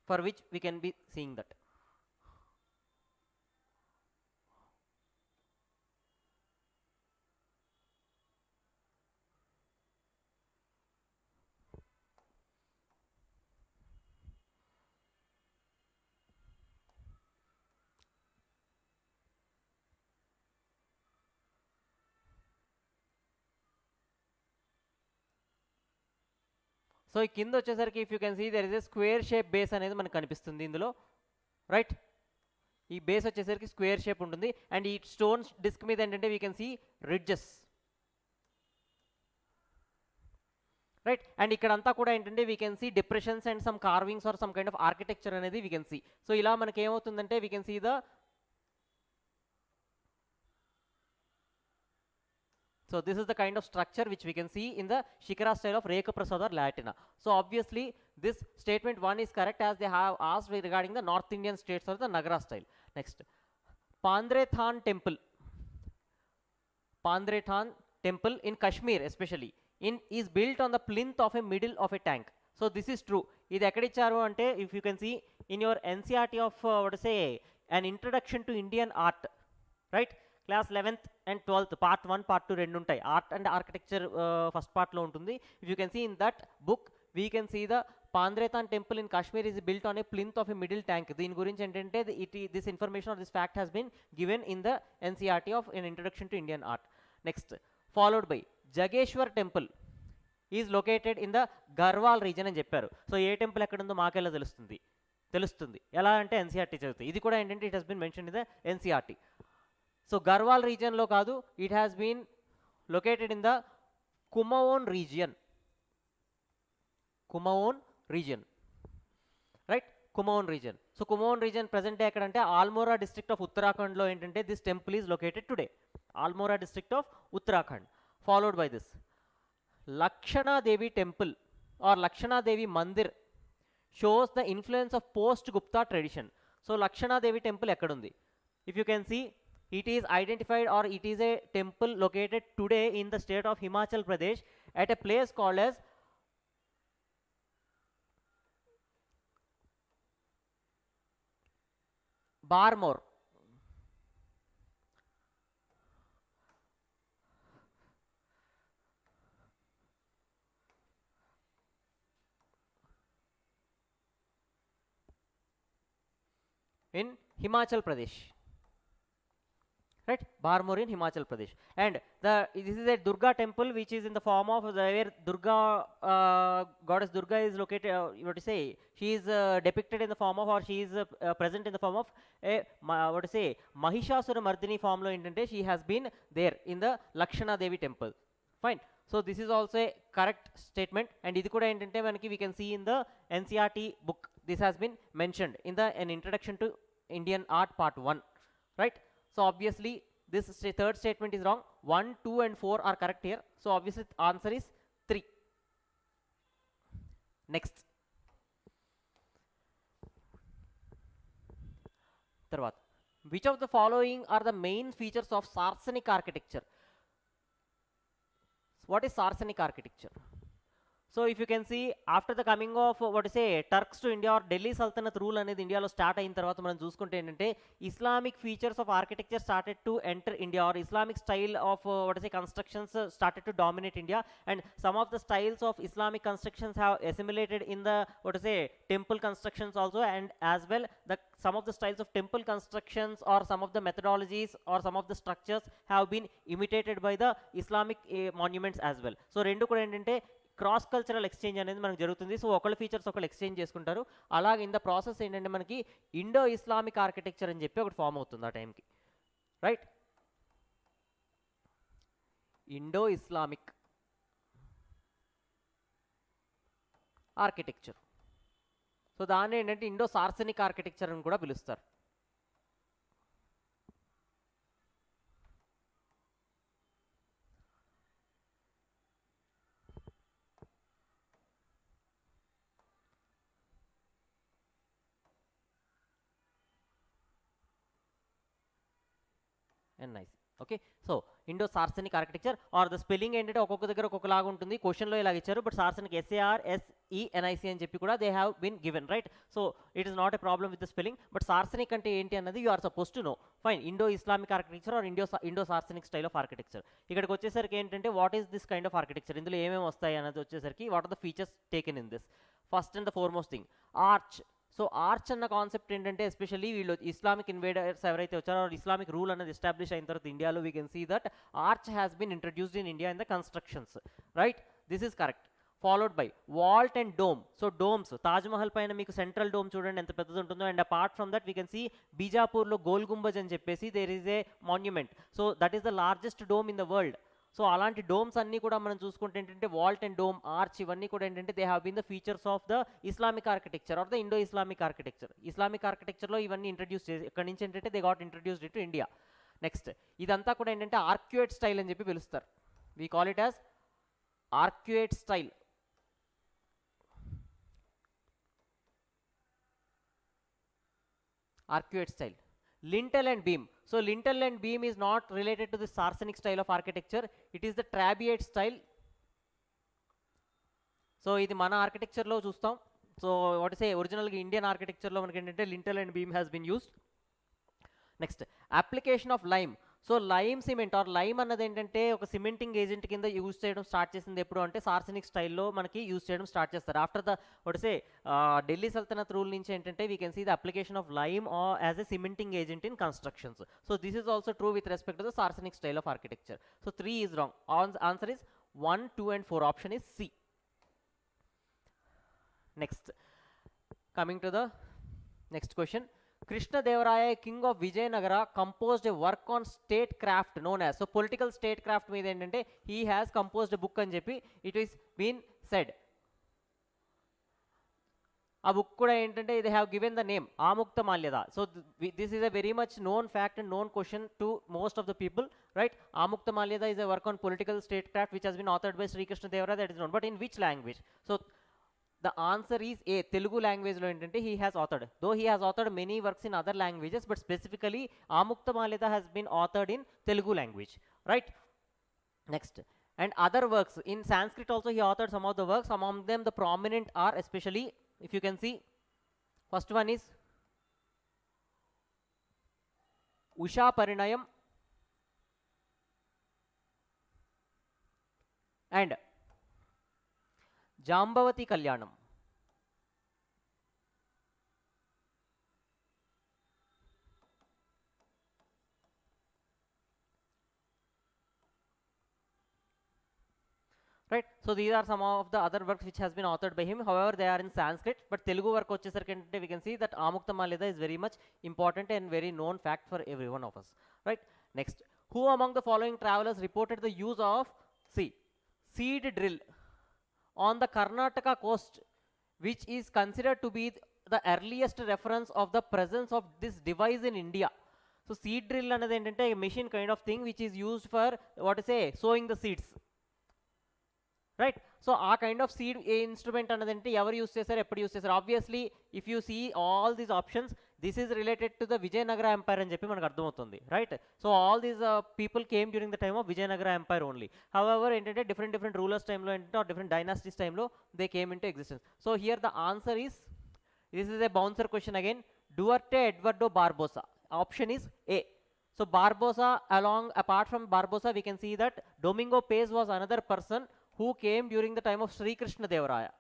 Speaker 1: for which we can be seeing that. So ఈ కింద వచ్చేసరికి if you can see there is a square shape base అనేది మనకు కనిపిస్తుంది ఇందులో, right? ఈ base వచ్చేసరికి square shape ఉంటుంది అండ్ ఈ స్టోన్ డిస్క్ మీద ఏంటంటే we can see ridges, right? And ఇక్కడంతా కూడా ఏంటంటే we can see depressions and some carvings or some kind of architecture అనేది వీ కెన్ సీ. సో ఇలా మనకి ఏమవుతుందంటే we can see the, so this is the kind of structure which we can see in the shikara style of Rekha Prasad or Latina. So obviously this statement 1 is correct as they have asked regarding the North Indian states or the Nagara style. Next, Pandrethan temple. Pandrethan temple in Kashmir especially is built on the plinth of a middle of a tank. So this is true. Idi ekkadicharu ante if you can see in your NCRT of what to say, an introduction to Indian art, right? Class 11th and 12th part 1 part 2 రెండు ఉంటాయి. Art and architecture first పార్ట్లో ఉంటుంది. If you can see in that book we can see the Pandrethan temple in Kashmir is built on a plinth of a middle tank. దీని గురించి ఏంటంటే this information or this fact has been given in the NCERT of an introduction to Indian art. Next, followed by Jageshwar temple is located in the Garhwal region అని చెప్పారు. So ఏ temple ఎక్కడ ఉందో మాకెలా తెలుస్తుంది ఎలా అంటే ఎన్సీఆర్టీ చదువుతాయి. ఇది కూడా ఏంటంటే it has been mention in the NCERT. So Garhwal రీజియన్లో కాదు, it has been located in the Kumaon region, right? Kumaon region. So Kumaon region present ఎక్కడంటే ఆల్మోరా డిస్ట్రిక్ట్ ఆఫ్ ఉత్తరాఖండ్లో ఏంటంటే this temple is located today, Almora district of Uttarakhand. Followed by this Lakshanadevi temple or Lakshanadevi mandir shows the influence of post Gupta tradition. So Lakshanadevi temple ఎక్కడుంది? If you can see, it is identified or it is a temple located today in the state of Himachal Pradesh at a place called as Barmore. in Himachal Pradesh. Right, Barmor in Himachal Pradesh. And this is a Durga temple which is in the form of where Durga, goddess Durga is located, what to say, she is depicted in the form of, or she is present in the form of a what to say, Mahishasura Mardini form lo entante she has been there in the Lakshana Devi temple. Fine. So this is also a correct statement, and ఇది కూడా ఏంటంటే మనకి we can see in the NCERT book, this has been mentioned in the an introduction to Indian art part 1, right? So obviously this third statement is wrong. 1, 2 and 4 are correct here. So obviously answer is 3. Next. Tarvat. Which of the following are the main features of Saracenic architecture? What is Saracenic architecture? So if you can see, after the coming of what to say Turks to India or Delhi Sultanate rule అనేది ఇండియాలో start అయిన తర్వాత మనం చూసుకుంటే ఏంటంటే Islamic features of architecture started to enter India, or Islamic style of what to say constructions started to dominate India, and some of the styles of Islamic constructions have assimilated in the what to say temple constructions also, and as well the some of the styles of temple constructions or some of the methodologies or some of the structures have been imitated by the Islamic monuments as well. So రెండు కూడా ఏంటంటే cross cultural exchange అనేది మనకు జరుగుతుంది. So ఒకళ్ళ features ఒకళ్ళు exchange చేసుకుంటారు. అలాగే ఇన్ ద ప్రాసెస్ ఏంటంటే మనకి ఇండో ఇస్లామిక్ ఆర్కిటెక్చర్ అని చెప్పి ఒకటి ఫామ్ అవుతుంది ఆ టైంకి, right? Indo Islamic architecture. So దాన్ని ఏంటంటే ఇండో సార్సనిక్ ఆర్కిటెక్చర్ అని కూడా పిలుస్తారు. and nice. Okay, so Indo Saracenic architecture or the spelling ఏంటంటే ఒక్కొక్క దగ్గర ఒక్కొక్కలాగా ఉంటుంది. క్వశ్చన్లో ఇలాగ ఇచ్చారు, బట్ సార్సనిక్ SARSENIC అని చెప్పి కూడా they have been given, right? So it is not a problem with the spelling, but Saracenic అంటే ఏంటి అన్నది you are suppose to know. Fine, Indo Islamic architecture or Indo Saracenic style of architecture. ఇక్కడికి వచ్చేసరికి ఏంటంటే what is this kind of architecture, ఇందులో ఏమేమి వస్తాయి అన్నది వచ్చేసరికి what are the features taken in this. First and the foremost thing, arch. So arch అన్న concept ఏంటంటే ఎస్పెషల్లీ వీళ్ళు ఇస్లామిక్ ఇన్వేడర్స్ ఎవరైతే వచ్చారో ఇస్లామిక్ రూల్ అనేది ఎస్టాబ్లిష్ అయిన తర్వాత ఇండియాలో we can see that arch has been introduced in India in the constructions, right? This is correct. Followed by vault and dome. So domes, Taj Mahal పైన మీకు సెంట్రల్ డోమ్ చూడండి ఎంత పెద్దది ఉంటుందో, and apart from that we can see బీజాపూర్లో గోల్ గుంబజ్ అని చెప్పేసి there is a monument. So that is the largest dome in the world. So అలాంటి డోమ్స్ అన్నీ కూడా మనం చూసుకుంటే ఏంటంటే వాల్ట్ అండ్ డోమ్, ఆర్చ్, ఇవన్నీ కూడా ఏంటంటే they have been the features of the Islamic architecture or the Indo Islamic architecture. Islamic ఆర్కిటెక్చర్లో ఇవన్నీ ఇంట్రడ్యూస్ చేసి ఇక్కడ నుంచి ఏంటంటే they got introduced to India. Next, ఇదంతా కూడా ఏంటంటే ఆర్క్యుయేట్ స్టైల్ అని చెప్పి పిలుస్తారు. We call it as arcuate style. Arcuate style. Lintel and beam. So lintel and beam is not related to the Saracenic style of architecture. It is the Trabeate style. So ఇది మన ఆర్కిటెక్చర్లో చూస్తాం. So what say ఒరిజినల్గా Indian ఆర్కిటెక్చర్లో మనకి ఏంటంటే lintel and beam has been used. Next, application of lime. So lime cement or lime అన్నది ఏంటంటే ఒక సిమెంటింగ్ ఏజెంట్ కింద యూజ్ చేయడం స్టార్ట్ చేసింది ఎప్పుడు అంటే సార్సనిక్ స్టైల్లో మనకి యూజ్ చేయడం స్టార్ట్ చేస్తారు. After the what say Delhi Sultanat rule నుంచి ఏంటంటే we can see the application of lime as a cementing agent in constructions. So this is also true with respect to the Saracenic style of architecture. So 3 is wrong. Answer is 1, 2 and 4. Option is C. Next, coming to the next question. Krishnadevaraya, king of Vijayanagara, composed a work on statecraft known as. So political statecraft మీద ఏంటంటే he has composed a book అని చెప్పి it is been said. ఆ book కూడా ఏంటంటే they have given the name Amukta Malyada. So this is a very much known fact and known question to most of the people, right? Amukta Malyada is a work on political statecraft which has been authored by Sri Krishnadevaraya, that is known. But in which language? So the answer is A. Telugu language lo entante he has authored. Though he has authored many works in other languages, but specifically Amukta Malyada has been authored in Telugu language, right? Next, and other works in Sanskrit also he authored some of the works. Among them the prominent are, especially if you can see, first one is Usha Parinayam and Jambavati Kalyanam. right? So these are some of the other works which has been authored by him. However, they are in Sanskrit, but Telugu work vachesarkante we can see that Amukta Malida is very much important and very known fact for every one of us, right? Next, who among the following travelers reported the use of, see, seed drill on the Karnataka coast, which is considered to be the earliest reference of the presence of this device in India? So seed drill another entante a machine kind of thing which is used for what to say sowing the seeds, right? So ఆ kind of seed instrument అన్నదంటే ఎవరు use చేశారు, ఎప్పుడు use చేశారు? Obviously if you see all these options, this is related to the Vijayanagara empire అని చెప్పి మనకు అర్థమవుతుంది, right? So all these people came during the time of Vijayanagara empire only. However ఏంటంటే different rulers టైంలో ఏంటంటే డిఫరెంట్ డైనాసిటీస్ టైంలో they came into existence. So here the answer is, this is a bouncer question again, Duarte Eduardo Barbosa. Option is A. So Barbosa, apart from Barbosa, we can see that Domingo Pace was another person who came during the time of Sri Krishna Devaraya.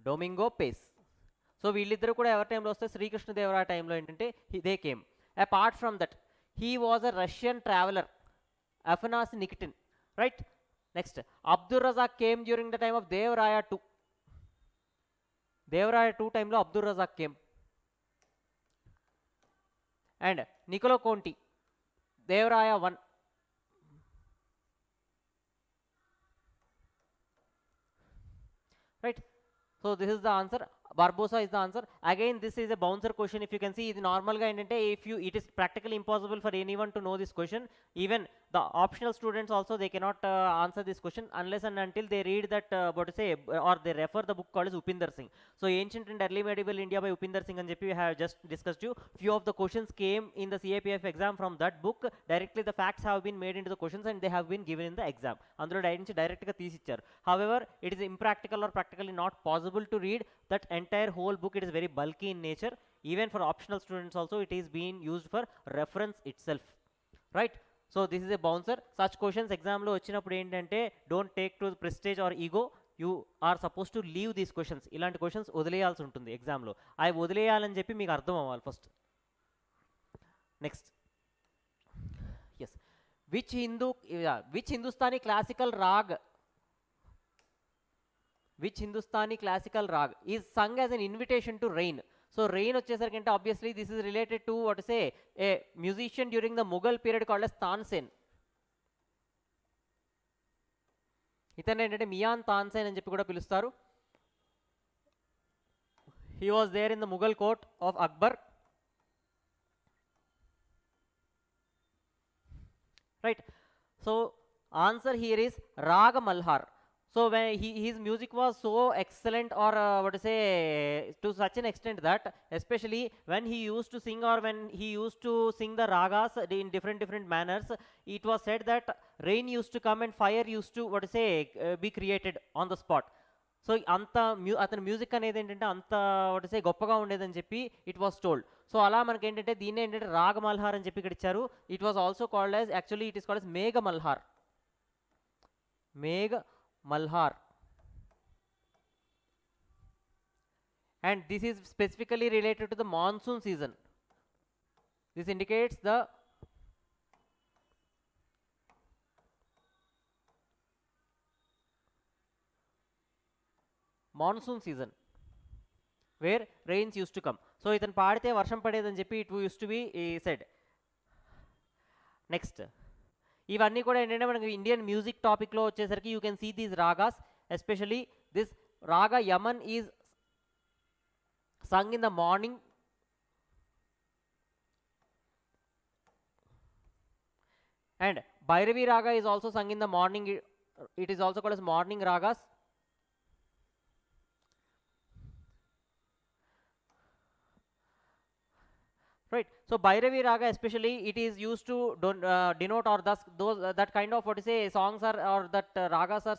Speaker 1: Domingo Pace. So వీళ్ళిద్దరు కూడా ఎవరి టైంలో వస్తే శ్రీ కృష్ణ దేవరాయ టైంలో ఏంటంటే they came. Apart from that he was a Russian traveller, Afanasy Nikitin, right? Next, Abdul Razzaq came during the time of Devaraya 2. Devaraya 2 టైంలో Abdul Razzaq came. And Niccolo Conti, Devaraya 1. Right? So this is the answer. Barbosa is the answer. Again, this is a bouncer question. If you can see, the normal guy, if you, it is practically impossible for anyone to know this question. Even the optional students also, they cannot answer this question unless and until they read that what to say, or they refer the book called as Upinder Singh. So Ancient and Early Medieval India by Upinder Singh and JP, we have just discussed you. Few of the questions came in the CAPF exam from that book. Directly the facts have been made into the questions and they have been given in the exam. Andro direct ga teesicharu. However, it is impractical or practically not possible to read that entire whole book. It is very bulky in nature. Even for optional students also, it is being used for reference itself, right? So this is a bouncer. Such questions exam lo vachinappudu entante, don't take to prestige or ego. You are supposed to leave these questions. Ilanti questions వదిలేయాల్సి ఉంటుంది exam లో. అవి వదిలేయాలని చెప్పి మీకు అర్థం అవ్వాలి first. Next, yes, which Hindustani classical rag is sung as an invitation to rain? So rain వచ్చేసరికి obviously this is related to what to say a musician during the Mughal period called as Tansen. ఇతను ఏంటంటే మియాన్ తాన్సేన్ అని చెప్పి కూడా పిలుస్తారు. He was there in the Mughal court of Akbar, right? So answer here is Raga Malhar. So when his music was so excellent, or what to say, to such an extent that especially when he used to sing, or when he used to sing the ragas in different manners, it was said that rain used to come and fire used to what to say be created on the spot. So అంత అతని music అనేది ఏంటంటే అంత what to say గొప్పగా ఉండేదని చెప్పి it was told. So అలా మనకి ఏంటంటే దీన్ని ఏంటంటే రాగ మల్హార్ అని చెప్పి ఇక్కడ ఇచ్చారు. It was also called as, actually it is called as Megha Malhar. Megha Malhar, and this is specifically related to the monsoon season. This indicates the monsoon season where rains used to come. So itan paadite varsham padedani cheppi it used to be said. Next, ఇవన్నీ కూడా ఏంటంటే మనకి Indian music టాపిక్లో వచ్చేసరికి you can see these ragas, especially this raga Yaman is sung in the morning and Bhairavi raga is also sung in the morning. It is also called as morning ragas. Right? So Bhairavi Raga especially, it is used to denote, or thus those that kind of what to say songs are, or that ragas are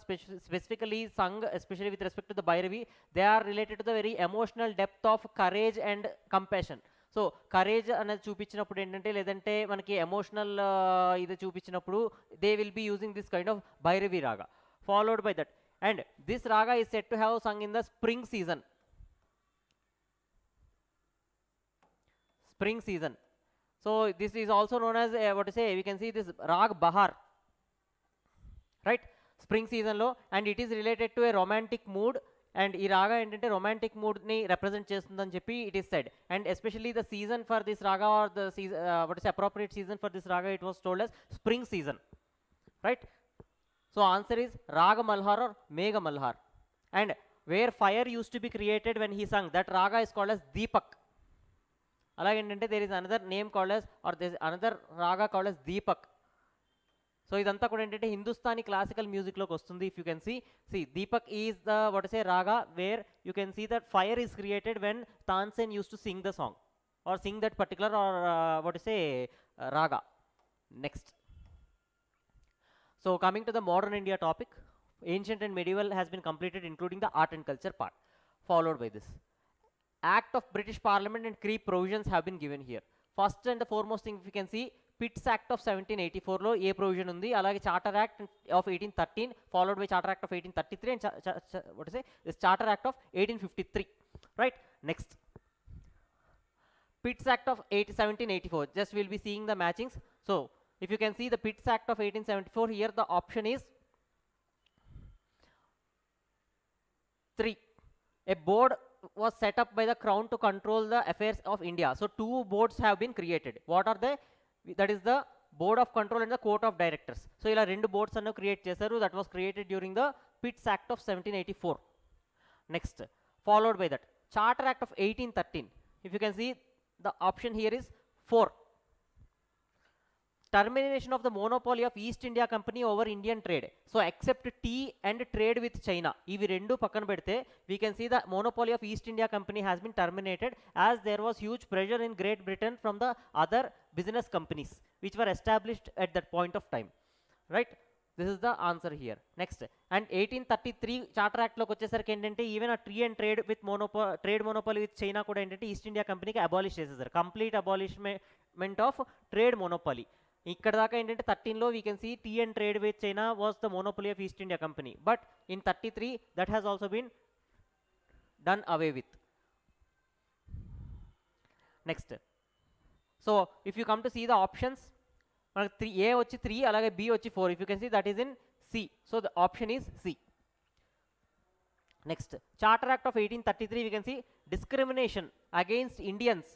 Speaker 1: specifically sung especially with respect to the Bhairavi. They are related to the very emotional depth of courage and compassion. సో courage అనేది చూపించినప్పుడు ఏంటంటే, లేదంటే మనకి emotional ఇది చూపించినప్పుడు they will be using this kind of Bhairavi raga, followed by that. And this raga is set to have sung in the spring season. Spring season. So this is also known as what to say, we can see this Rag Bahar. Right, spring సీజన్లో, and it is related to a romantic mood, and ఈ రాగా ఏంటంటే romantic మూడ్ని represent చేస్తుందని చెప్పి it is said. And especially the season for this raga or the season what is appropriate season for this raga, it was told as spring season, right? So answer is Raga Malhar or Megha Malhar. And where fire used to be created when he sung, that raga is called as Deepak. Alagentante there is another name called as, or there is another raga called as Deepak. So idantha kuda entante Hindustani classical music loki vastundi. If you can see Deepak is the what to say raga where you can see that fire is created when Tansen used to sing the song or sing that particular or what to say raga. Next. So coming to the modern India topic, ancient and medieval has been completed including the art and culture part, followed by this. Act of British Parliament and Cree provisions have been given here. First and the foremost thing, if you can see, Pitt's Act of 1784 lo a provision undi, alage Charter Act of 1813 followed by Charter Act of 1833 and what to say this Charter Act of 1853, right? Next, Pitt's Act of 1784, just we'll be seeing the matchings. So if you can see the Pitt's Act of 1874, here the option is 3. A board was set up by the crown to control the affairs of India. So 2 boards have been created. What are they? That is the Board of Control and the Court of Directors. So ila 2 boards annu create chesaru. That was created during the Pitt's Act of 1784. Next, followed by that Charter Act of 1813. If you can see, the option here is 4. Termination of the monopoly of East India Company over Indian trade. So except tea and trade with China, ivi rendu pakkana pedte, we can see the monopoly of East India Company has been terminated as there was huge pressure in Great Britain from the other business companies which were established at that point of time, right? This is the answer here. Next, and 1833 Charter Act loki vachesariki entante even a tree and trade with trade monopoly with China kuda entante East India Company ki abolish chesaru, complete abolishment of trade monopoly. ఇక్కడ దాకా ఏంటంటే 13లో we can see tea and trade with China was the monopoly of East India Company, but in 33 that has also been done away with. Next, so if you come to see the options, మనకు 3 A వచ్చి 3 అలాగే B వచ్చి 4. If you can see that is in C, so the option is C. Next, Charter Act of 1833 we can see discrimination against Indians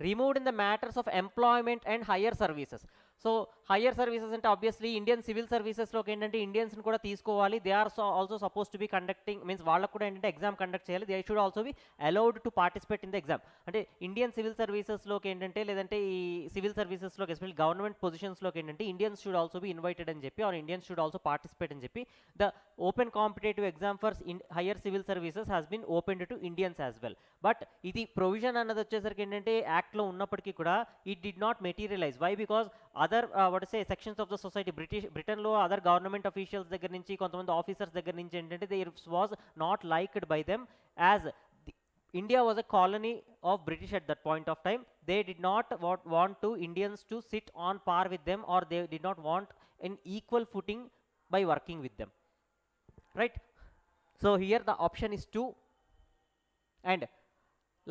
Speaker 1: removed in the matters of employment and higher services. So higher services ante obviously Indian civil services lo endante Indians ni kuda teeskovali, they are also supposed to be conducting, means vallaku kuda endante exam conduct cheyali, they should also be allowed to participate in the exam. Ante Indian civil services lo endante ledante ee civil services lo especially government positions lo endante Indians should also be invited ani cheppi, or Indians should also participate ani cheppi the open competitive exam for higher civil services has been opened to Indians as well. But idi provision annadi vachesariki endante act lo unnappatiki kuda it did not materialize. Why? Because other what to say sections of the society, Britain lo other government officials దగ్గర నుంచి కొంతమంది officers దగ్గర నుంచి ఏంటంటే there was not liked by them, as India was a colony of British at that point of time. They did not want to Indians to sit on par with them, or they did not want an equal footing by working with them, right? So here the option is 2, and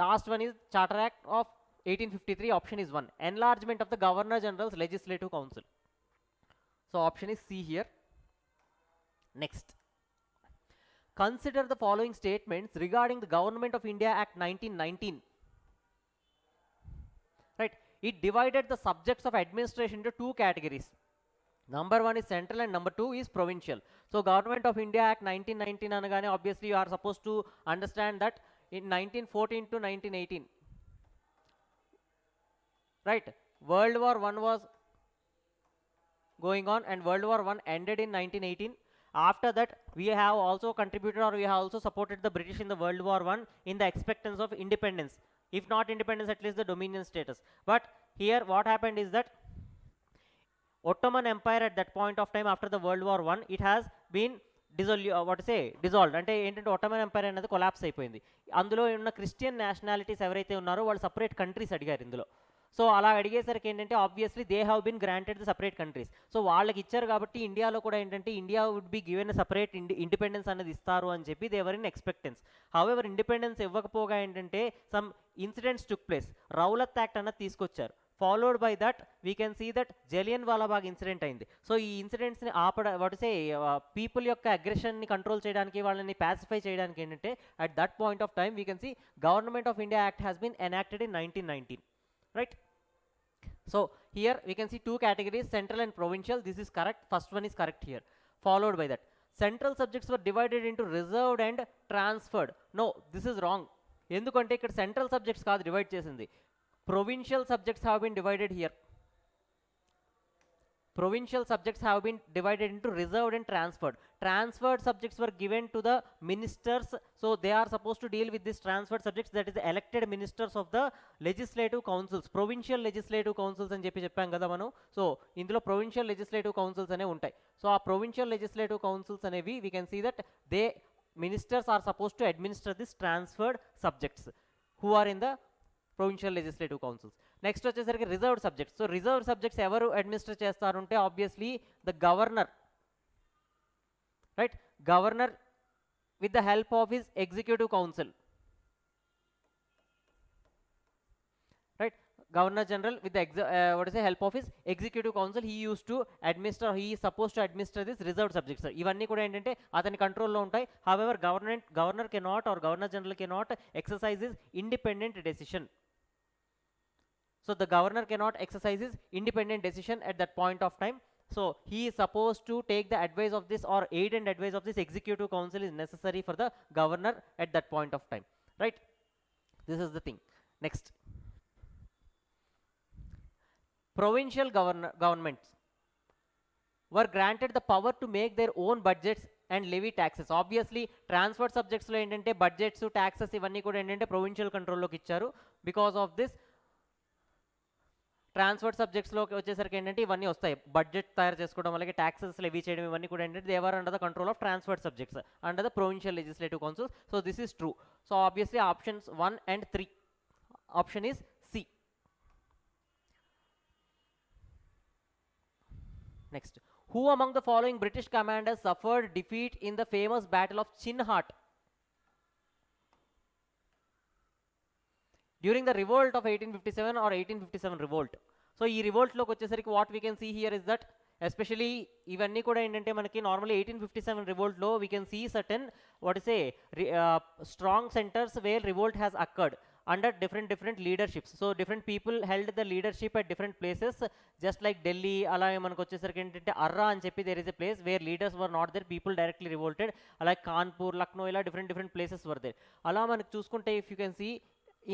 Speaker 1: last one is Charter Act of 1853, option is 1, enlargement of the Governor General's Legislative Council. So option is C here. Next, consider the following statements regarding the Government of India Act 1919. Right, it divided the subjects of administration into 2 categories. Number 1 is central and number 2 is provincial. So Government of India Act 1919 anagane obviously you are supposed to understand that in 1914 to 1918, right, World War I was going on and World War I ended in 1918. After that we have also contributed, or we have also supported the British in the World War I in the expectance of independence, if not independence at least the dominion status. But here what happened is that Ottoman Empire at that point of time after the World War I, it has been dissolved. అంటే ఏంటంటే ఒట్టమన్ umpire అనేది collapse అయిపోయింది. అందులో ఉన్న Christian nationalities ఎవరైతే ఉన్నారో వాళ్ళు separate countries అడిగారు ఇందులో. సో అలా అడిగేసరికి ఏంటంటే obviously they have been granted the separate countries. So వాళ్ళకి ఇచ్చారు కాబట్టి ఇండియాలో కూడా ఏంటంటే India would be given separate independence అనేది ఇస్తారు అని చెప్పి they were in expectance. However independence ఇవ్వకపోగా ఏంటంటే some incidents took place. Rowlatt Act అన్నది తీసుకొచ్చారు. followed by that we can see that Jallianwala Bagh incident అయింది. సో ఈ ఇన్సిడెంట్స్ ని వాట్ సే పీపుల్ యొక్క అగ్రెషన్ ని కంట్రోల్ చేయడానికి, వాళ్ళని పాసిఫై చేయడానికి ఏంటంటే at that point of time we can see Government of India Act has been enacted in 1919, right? So here we can see two categories, central and provincial. This is correct, first one is correct here. Followed by that central subjects were divided into reserved and transferred. No, this is wrong. ఎందుకంటే ఇక్కడ central subjects కాదు divide చేసింది, provincial subjects have been divided here. Provincial subjects have been divided into reserved and transferred. Transferred subjects were given to the ministers, so they are supposed to deal with these transferred subjects, that is the elected ministers of the legislative councils. Provincial legislative councils అని చెప్పాం కదా మనం. So ఇందులో provincial legislative councils అనేవి ఉంటాయి. So ఆ provincial legislative councils అనేవి we can see that they ministers are supposed to administer these transferred subjects who are in the provincial legislative councils. Next వచ్చేసరికి reserved subjects. So reserved subjects ఎవరు administer చేస్తారంటే obviously the governor, right? Governor with the help of his executive council, right? Governor General with the help of his executive council, he used to administer, he is supposed to administer this reserved subjects. ఇవన్నీ కూడా ఏంటంటే అతని కంట్రోల్లో ఉంటాయి. However, governor cannot or Governor General cannot exercise his independent decision. So the governor cannot exercise his independent decision at that point of time. So he is supposed to take the advice of this, or aid and advice of this executive council is necessary for the governor at that point of time, right? This is the thing. Next, provincial governments were granted the power to make their own budgets and levy taxes. Obviously transferred subjects lo entante budgets, taxes ivanni kuda entante provincial control loki icharu. Because of this transferred సబ్జెక్ట్స్లోకి వచ్చేసరికి ఏంటంటే ఇవన్నీ వస్తాయి, budget తయారు చేసుకోవడం, అలాగే taxes levy చేయడం, ఇవన్నీ కూడా ఏంటంటే they are under the control of transferred subjects under the provincial legislative councils. So this is true. So obviously options 1 and 3, option is C. Next, who among the following British commanders suffered defeat in the famous battle of Chinhat during the revolt of 1857 or 1857 revolt? So ఈ రివోల్ట్లోకి వచ్చేసరికి what we can see here is that especially ఇవన్నీ కూడా ఏంటంటే మనకి normally 1857 రివోల్ట్లో we can see certain what is a strong centres where revolt has occurred under different leaderships. So different people held the leadership at different places, just like Delhi alage manaku vachesariki entante Arra ani cheppi there is a place where leaders were not there, people directly revolted. Alage Kanpur, Lucknow, ila different places were there. Ala manaku chuskunte if you can see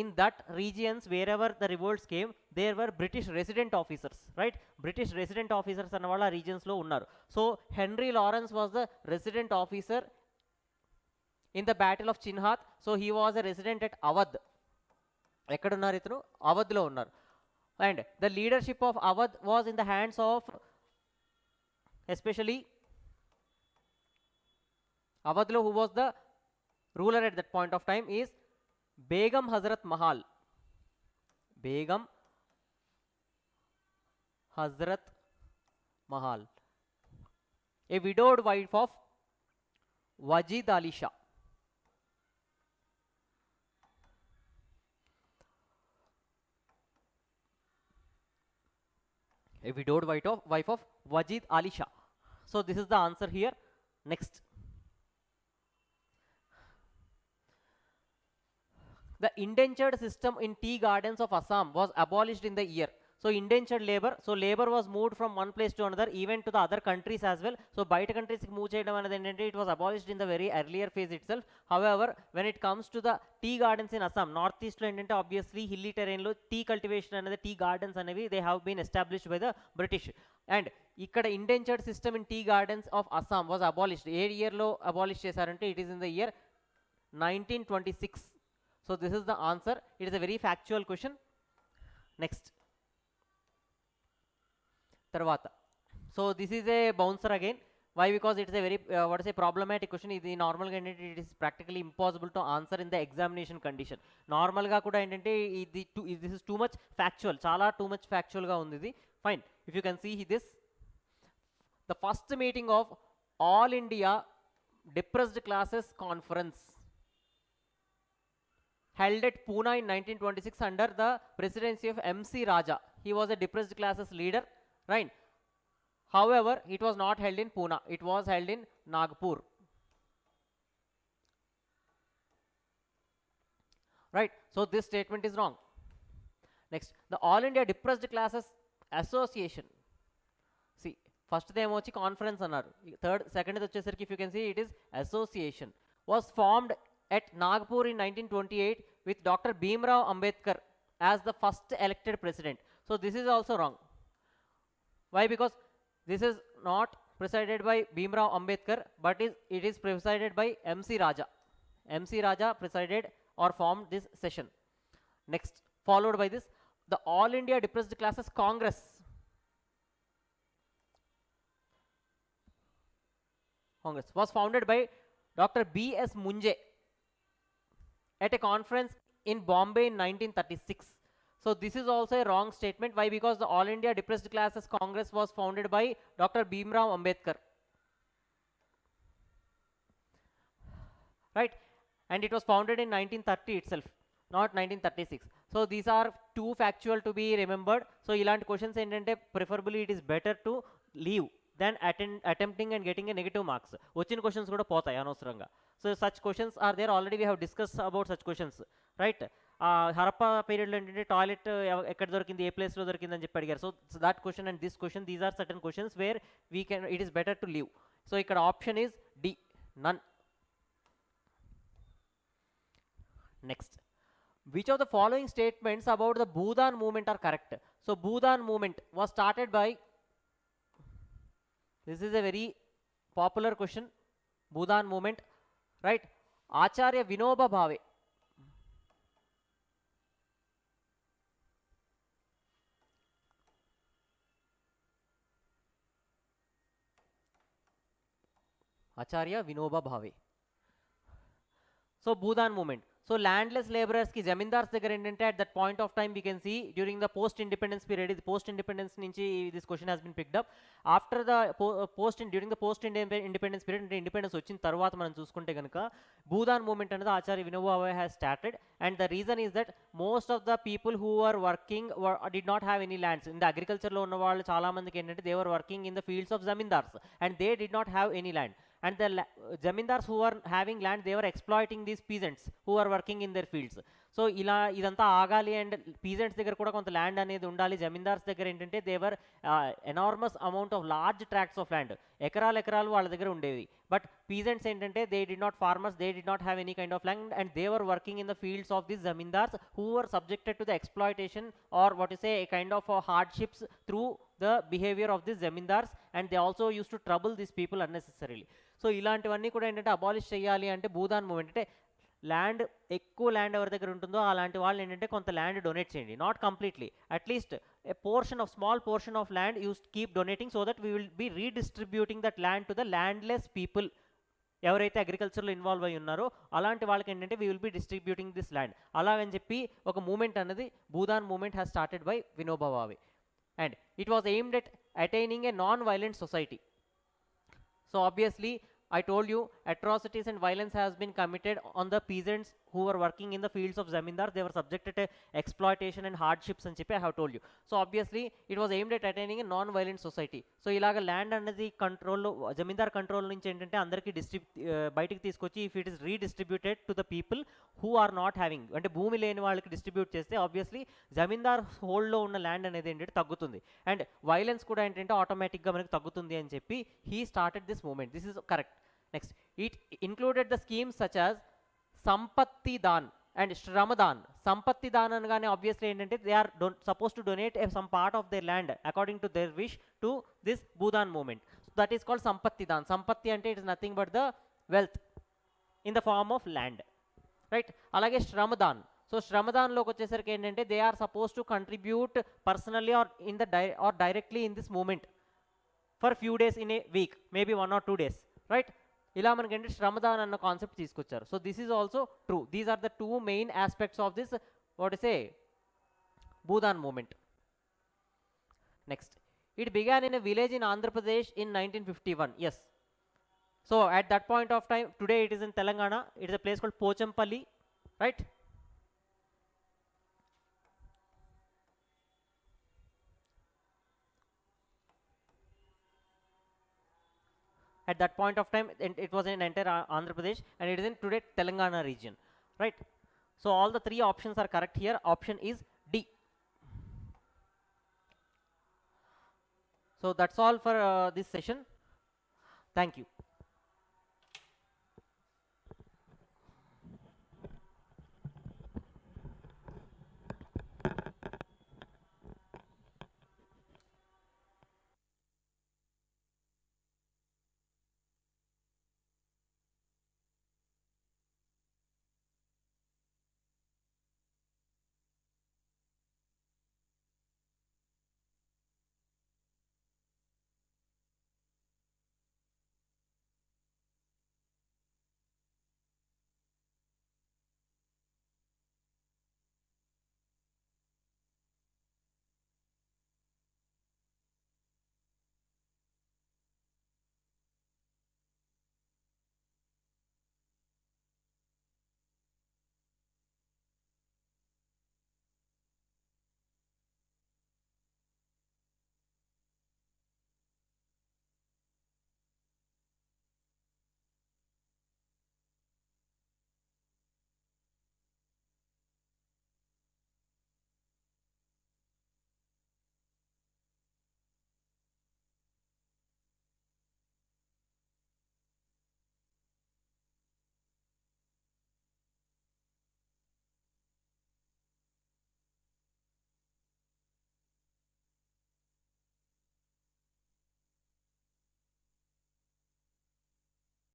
Speaker 1: in that regions wherever the revolts came, there were British resident officers, right? British resident officers anna valla regions lo unnaru. So Henry Lawrence was the resident officer in the battle of Chinhat. So he was a resident at Awadh. ఎక్కడున్నారు ఇతను? అవధ్లో ఉన్నారు. And the leadership of Awadh was in the hands of especially అవధ్లో who was the ruler at that point of time is Begum Hazrat Mahal. Begum Hazrat Mahal, a widowed wife of Wajid Ali Shah. A widowed wife of Wajid Ali Shah. So this is the answer here. Next, the indentured system in tea gardens of Assam was abolished in the year. So indentured labor, so labor was moved from one place to another, even to the other countries as well. So బయట countries కి move చేయడం అనేది ఏంటంటే it was abolished in the very earlier phase itself. However, when it comes to the tea gardens in Assam, north east లో ఏంటంటే obviously hilly terrain లో tea cultivation అనేది, tea gardens అనేవి they have been established by the British. And ఇక్కడ indentured system in tea gardens of Assam was abolished. A year లో abolish చేశారంటే it is in the year 1926. So this is the answer. It is a very factual question. Next, తర్వాత, so this is a bouncer again. Why? Because it's a very what is a problematic question. ఇది నార్మల్గా ఏంటంటే it is practically impossible to answer in the examination condition. నార్మల్గా కూడా ఏంటంటే this is too much factual, చాలా too much ఫ్యాక్చువల్గా ఉంది ఇది. Fine, if you can see this, the first meeting of all India depressed classes conference held at Pune in 1926 under the presidency of MC Raja. he was a depressed classes leader, right? However, it was not held in Pune, it was held in Nagpur, right? So this statement is wrong. Next, the All India Depressed Classes Association. See, first they mochi conference annaru. Third, second vachesariki, if you can see, it is association. Was formed at Nagpur in 1928 with Dr. Bhimrao Ambedkar as the first elected president. So this is also wrong. Why? Because this is not presided by Bhimrao Ambedkar, but it is presided by MC Raja. MC Raja presided or formed this session. Next, followed by this, the All India Depressed Classes Congress. Congress was founded by Dr. B.S. Munje at a conference in Bombay in 1936. So this is also a wrong statement. Why? Because the All India Depressed Classes Congress was founded by Dr. Bhimrao Ambedkar, right? And it was founded in 1930 itself, not 1936. So these are too factual to be remembered. So ilanti questions endante preferably it is better to leave than attempting and getting a negative marks. Vachina questions kuda potayi anavasaranga. So such questions are there already. We have discussed about such questions, right? Harappa period lo entante toilet ekkada dorikindi, A place lo dorikindi అని చెప్పి అడిగారు. So that question and this question, these are certain questions where it is better to leave. So ikkada option is D, none. Next, which of the following statements about the Bhudan movement are correct? So Bhudan movement was started by, this is a very popular question, Bhudan movement, right? Acharya Vinoba Bhave. Acharya Vinoba Bhave. So Bhudan movement. So landless laborers ki zamindars దగ్గర ఏంటంటే at that point of time we can see during the post independence period, post independence నుంచి this question has been picked up. After the during the post independence period, అంటే independence వచ్చిన తర్వాత మనం చూసుకుంటే కనుక Bhoodan movement అనేది ఆచార్య Vinoba Bhave has started, and the reason is that most of the people who were working did not have any lands. In the agriculture లో ఉన్న వాళ్ళు చాలా మందికి ఏంటంటే they were working in the fields of zamindars and they did not have any land. And the zamindars who were having land, they were exploiting these peasants who were working in their fields. So ఇలా ఇదంతా ఆగాలి and peasants దగ్గర కూడా కొంత land అనేది ఉండాలి. జమీందార్స్ దగ్గర ఏంటంటే they were enormous amount of large tracts of land, ఎకరాలు వాళ్ళ దగ్గర ఉండేవి. బట్ పీజెంట్స్ ఏంటంటే they did not farmers, they did not have any kind of land and they were working in the fields of this zamindars who were subjected to the exploitation or what is a kind of hardships through the behavior of these zamindars, and they also used to trouble these people unnecessarily. So ఇలాంటివన్నీ కూడా ఏంటంటే abolish చేయాలి అంటే Bhoodan movement అంటే land, ఎక్కువ land ఎవరి దగ్గర ఉంటుందో అలాంటి వాళ్ళు ఏంటంటే కొంత ల్యాండ్ డొనేట్ చేయండి, not completely, at least a portion of small portion of land you keep donating so that we will be redistributing that land to the landless people. ఎవరైతే అగ్రికల్చర్లో ఇన్వాల్వ్ అయ్యి ఉన్నారో అలాంటి వాళ్ళకి ఏంటంటే we will be distributing this land. అలాగని చెప్పి ఒక మూమెంట్ అనేది Bhoodan movement has started by Vinoba Bhave, and it was aimed at attaining a non-violent society. So obviously I told you atrocities and violence has been committed on the peasants who were working in the fields of zamindars. They were subjected to exploitation and hardships అని చెప్పి I have told you. So obviously it was aimed at attaining a non-violent society. So ఇలాగ land అనేది కంట్రోల్లో, zamindar control నుంచి ఏంటంటే అందరికీ బయటికి తీసుకొచ్చి if it is redistributed to the people who are not having, అంటే భూమి లేని వాళ్ళకి డిస్ట్రిబ్యూట్ చేస్తే ఆబ్వియస్లీ జమీందార్ హోల్డ్లో ఉన్న ల్యాండ్ అనేది ఏంటంటే తగ్గుతుంది అండ్ వైలెన్స్ కూడా ఏంటంటే ఆటోమేటిక్గా మనకి తగ్గుతుంది అని చెప్పి he started this movement. This is correct. Next, it included the schemes such as Sampatti Dan and Shramadan. Sampatti Dan అనగానే obviously ఏంటంటే they are supposed to donate some part of their land according to their wish to this Bhudan movement. So that is called Sampatti Dan. Sampatti అంటే it is nothing but the wealth in the form of land, right? అలాగే Shramadan. So శ్రమదాన్లోకి వచ్చేసరికి ఏంటంటే they are supposed to contribute personally or in the or directly in this movement for few days in a week, maybe 1 or 2 days, right? ఇలా మనకంటే శ్రమదాన్ అన్న concept తీసుకొచ్చారు. So this is also true. These are the two main aspects of this what is a Bhoodan movement. Next, it began in a village in Andhra Pradesh in 1951. Yes, so at that point of time, today it is in Telangana, it is a place called Pochampalli, right? At that point of time, it was in entire Andhra Pradesh, and it is in today Telangana region, right? So all the three options are correct here. Option is D. So that's all for this session. Thank you.